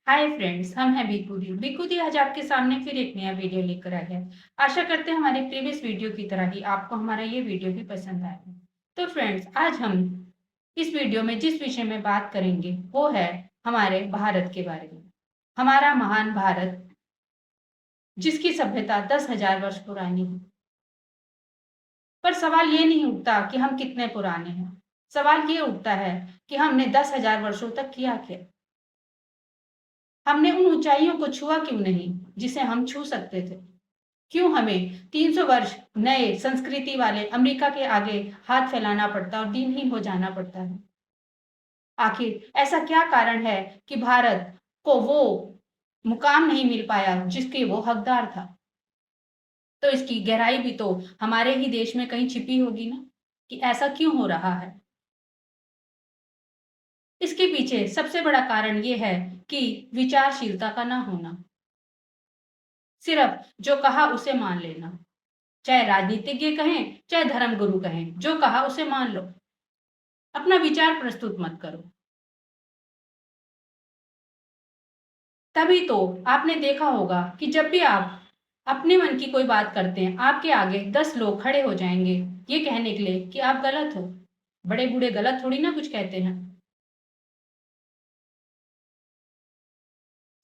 Hi friends, हम हैं बिकुदी आज आपके सामने फिर एक नया वीडियो लेकर आए हैं। आशा करते हैं हमारे प्रीवियस वीडियो की तरह ही आपको हमारा ये वीडियो भी पसंद आएगा। तो फ्रेंड्स, आज हम इस वीडियो में जिस विषय में बात करेंगे वो है हमारे भारत के बारे में। हमारा महान भारत, जिसकी सभ्यता 10,000 वर्ष पुरानी है। पर सवाल ये नहीं उठता कि हम कितने पुराने हैं। सवाल ये उठता है कि हमने 10,000 वर्षों तक किया क्या। हमने उन ऊंचाइयों को छुआ क्यों नहीं जिसे हम छू सकते थे। क्यों हमें 300 वर्ष नए संस्कृति वाले अमेरिका के आगे हाथ फैलाना पड़ता और दिनहीन हो जाना पड़ता है। आखिर ऐसा क्या कारण है कि भारत को वो मुकाम नहीं मिल पाया जिसके वो हकदार था। तो इसकी गहराई भी तो हमारे ही देश में कहीं छिपी होगी ना, कि ऐसा क्यों हो रहा है। इसके पीछे सबसे बड़ा कारण ये है कि विचारशीलता का ना होना। सिर्फ जो कहा उसे मान लेना, चाहे राजनीतिज्ञ कहें चाहे धर्मगुरु कहें, जो कहा उसे मान लो, अपना विचार प्रस्तुत मत करो। तभी तो आपने देखा होगा कि जब भी आप अपने मन की कोई बात करते हैं, आपके आगे 10 लोग खड़े हो जाएंगे ये कहने के लिए कि आप गलत हो। बड़े बूढ़े गलत थोड़ी ना कुछ कहते हैं।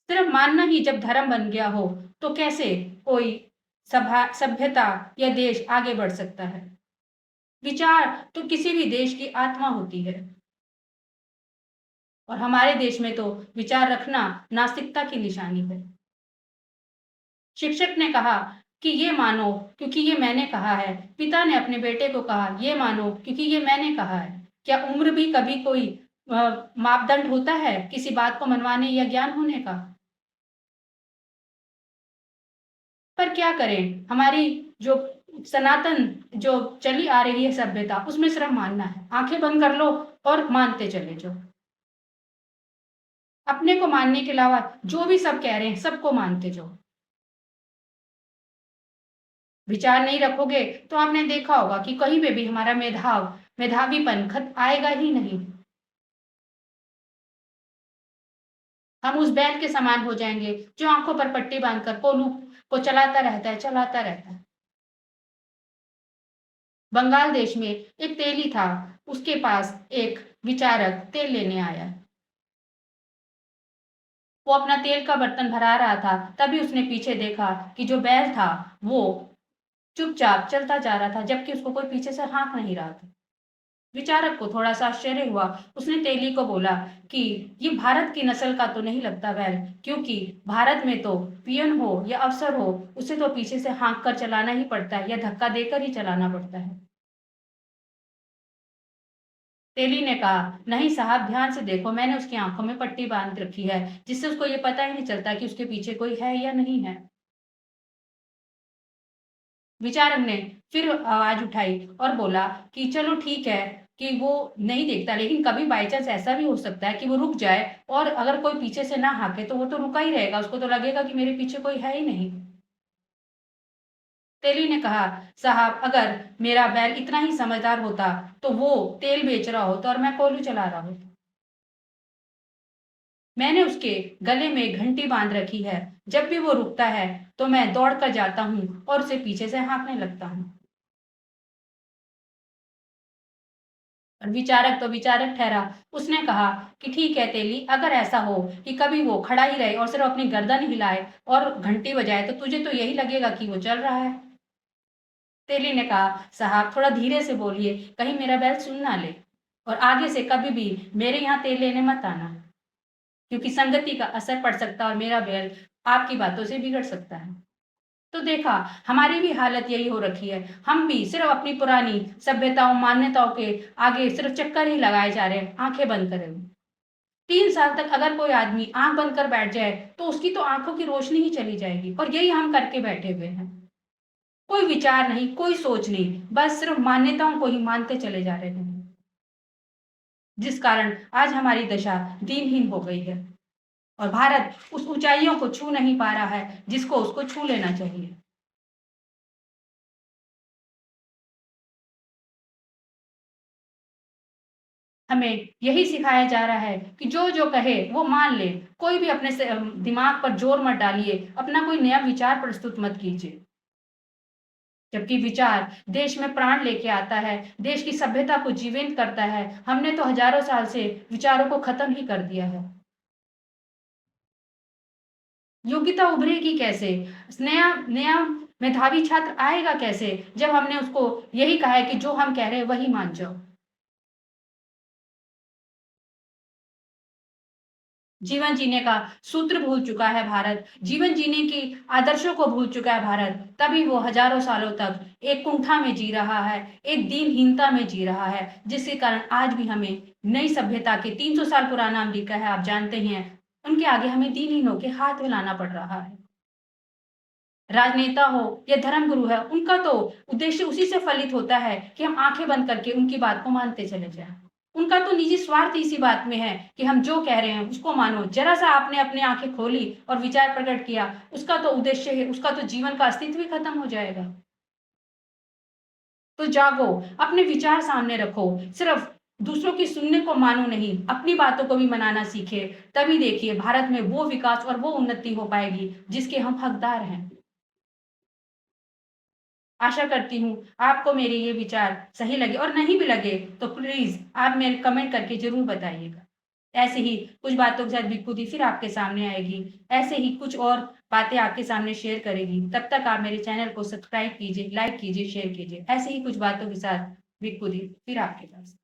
सिर्फ मानना ही जब धर्म बन गया हो तो कैसे कोई सभ्यता या देश आगे बढ़ सकता है। विचार तो किसी भी देश की आत्मा होती है, और हमारे देश में तो विचार रखना नास्तिकता की निशानी है। शिक्षक ने कहा कि ये मानो क्योंकि ये मैंने कहा है। पिता ने अपने बेटे को कहा ये मानो क्योंकि ये मैंने कहा है। क्या उम्र भी कभी कोई मापदंड होता है किसी बात को मनवाने या ज्ञान होने का। पर क्या करें, हमारी जो सनातन जो चली आ रही है सभ्यता, उसमें सिर्फ मानना है। आंखें बंद कर लो और मानते चले जाओ। अपने को मानने के अलावा जो भी सब कह रहे हैं सबको मानते जाओ। विचार नहीं रखोगे तो आपने देखा होगा कि कहीं पे भी हमारा मेधावीपन खत आएगा ही नहीं। हम उस बैल के समान हो जाएंगे जो आंखों पर पट्टी बांधकर कोलू को चलाता रहता है। बंगाल देश में एक तेली था, उसके पास एक विचारक तेल लेने आया। वो अपना तेल का बर्तन भरा रहा था, तभी उसने पीछे देखा कि जो बैल था वो चुपचाप चलता जा रहा था, जबकि उसको कोई पीछे से हाँक नहीं रहा था। विचारक को थोड़ा सा आश्चर्य हुआ। उसने तेली को बोला कि ये भारत की नस्ल का तो नहीं लगता बैल, क्योंकि भारत में तो पियन हो या अफसर हो, उसे तो पीछे से हाँक कर चलाना ही पड़ता है या धक्का देकर ही चलाना पड़ता है। तेली ने कहा नहीं साहब, ध्यान से देखो, मैंने उसकी आंखों में पट्टी बांध रखी है जिससे उसको ये पता ही नहीं चलता कि उसके पीछे कोई है या नहीं है। विचारक ने फिर आवाज उठाई और बोला कि चलो ठीक है कि वो नहीं देखता, लेकिन कभी बाई चांस ऐसा भी हो सकता है कि वो रुक जाए, और अगर कोई पीछे से ना हाके तो वो तो रुका ही रहेगा, उसको तो लगेगा कि मेरे पीछे कोई है ही नहीं। तेली ने कहा साहब, अगर मेरा बैल इतना ही समझदार होता तो वो तेल बेच रहा होता और मैं कोल्हू चला रहा होता। मैंने उसके गले में घंटी बांध रखी है, जब भी वो रुकता है तो मैं दौड़ कर जाता हूँ और उसे पीछे से हाँकने लगता हूँ। और विचारक तो विचारक ठहरा। उसने कहा कि ठीक है तेली, अगर ऐसा हो कि कभी वो खड़ा ही रहे और सिर्फ अपनी गर्दन हिलाए और घंटी बजाए तो तुझे तो यही लगेगा कि वो चल रहा है। तेली ने कहा साहब थोड़ा धीरे से बोलिए, कहीं मेरा बैल सुन ना ले, और आगे से कभी भी मेरे यहाँ तेल लेने मत आना, क्योंकि संगति का असर पड़ सकता है और मेरा बैल आपकी बातों से बिगड़ सकता है। तो देखा, हमारी भी हालत यही हो रखी है। हम भी सिर्फ अपनी पुरानी सभ्यताओं मान्यताओं के आगे सिर्फ चक्कर ही लगाए जा रहे हैं, आंखें बंद करे हुए। 3 साल तक अगर कोई आदमी आंख बंद कर बैठ जाए तो उसकी तो आंखों की रोशनी ही चली जाएगी, और यही हम करके बैठे हुए हैं। कोई विचार नहीं, कोई सोच नहीं, बस सिर्फ मान्यताओं को ही मानते चले जा रहे हैं, जिस कारण आज हमारी दशा दीनहीन हो गई है, और भारत उस ऊंचाइयों को छू नहीं पा रहा है जिसको उसको छू लेना चाहिए। हमें यही सिखाया जा रहा है कि जो कहे वो मान ले। कोई भी अपने से दिमाग पर जोर मत डालिए, अपना कोई नया विचार प्रस्तुत मत कीजिए। जबकि विचार देश में प्राण लेके आता है, देश की सभ्यता को जीवंत करता है। हमने तो हजारों साल से विचारों को खत्म ही कर दिया है। योग्यता उभरेगी कैसे? नया नया मेधावी छात्र आएगा कैसे? जब हमने उसको यही कहा है कि जो हम कह रहे हैं वही मान जाओ। जीवन जीने का सूत्र भूल चुका है भारत, जीवन जीने की आदर्शों को भूल चुका है भारत, तभी वो हजारों सालों तक एक कुंठा में जी रहा है, एक दीनहीनता में जी रहा है, जिसके कारण आज भी हमें नई सभ्यता के 300 साल पुराना अमेरिका है, आप जानते ही हैं, उनके आगे हमें दीनहीनों के हाथ मिलाना पड़ रहा है। राजनेता हो या धर्मगुरु है, उनका तो उद्देश्य उसी से फलित होता है कि हम आँखें बंद करके उनकी बात को मानते चले जाएँ। उनका तो निजी स्वार्थ इसी बात में है कि हम जो कह रहे हैं उसको मानो। ज़रा-सा आपने अपनी आँखें खोली और विचार प्रकट किया, उसका तो उद्देश्य है, उसका तो जीवन का अस्तित्व ही खत्म हो जाएगा। तो जागो, अपने विचार सामने रखो, सिर्फ़ दूसरों की सुनने को मानो नहीं, अपनी बातों को भी मनाना सीखें। तभी देखिए भारत में वो विकास और वो उन्नति हो पाएगी जिसके हम हकदार हैं। आशा करती हूँ आपको मेरे ये विचार सही लगे और नहीं भी लगे तो प्लीज़ आप मेरे कमेंट करके ज़रूर बताइएगा। ऐसे ही कुछ बातों के साथ बिखुदी फिर आपके सामने आएगी। ऐसे ही कुछ और बातें आपके सामने शेयर करेगी। तब तक आप मेरे चैनल को सब्सक्राइब कीजिए, लाइक कीजिए, शेयर कीजिए। ऐसे ही कुछ बातों के साथ बिखुदी फिर आपके पास।